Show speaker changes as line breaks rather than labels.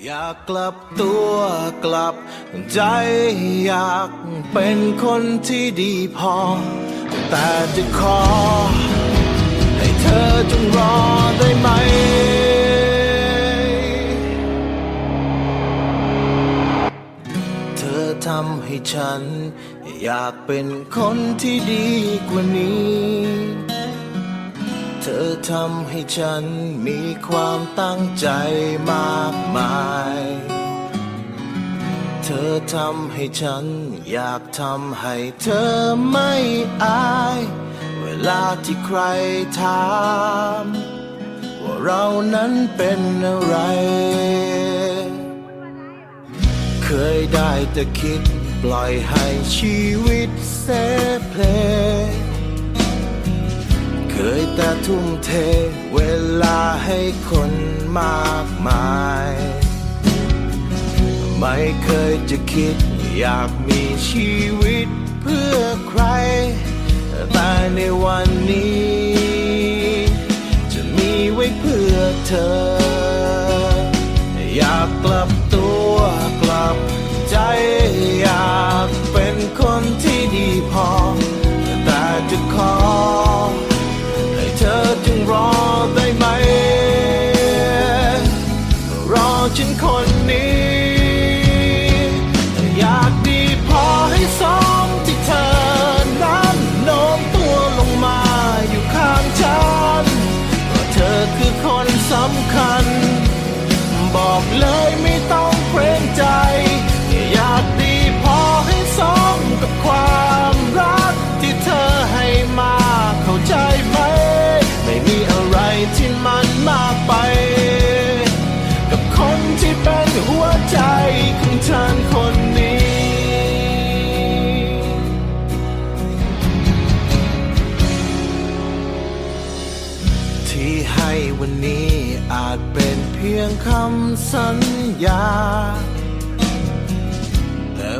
อยากกลับตัวกลับใจอยากเป็นคนที่ดีพอแต่จะขอให้เธอจงรอได้ไหมเธอทำให้ฉันอยากเป็นคนที่ดีกว่านี้เธอทำให้ฉันมีความตั้งใจมากมายเธอทำให้ฉันอยากทำให้เธอไม่อายเวลาที่ใครถามว่าเรานั้นเป็นอะไรเคยได้แต่คิดปล่อยให้ชีวิตเสเพลเคยแต่ทุ่มเทเวลาให้คนมากมายไม่เคยจะคิดอยากมีชีวิตเพื่อใครแต่ในวันนี้จะมีไว้เพื่อเธออยากกลับตัวกลับใจอยากเป็นคนที่ดีพอแต่จะขอให้เธอจงรอได้ไหมรอฉันคนนี้อยากดีพอให้สมที่เธอนั้นโน้มตัวลงมาอยู่ข้างฉันเพราะเธอคือคนสำคัญบอกเลยไม่ต้องเกรงใจอยากดีพอให้สมกับความรักที่เธอให้มาเข้าใจไหมไม่มีอะไรที่มันมากไปกับคนที่เป็นหัวใจของฉันคนนี้ที่ให้วันนี้อาจเป็นเพียงคำสัญญาแต่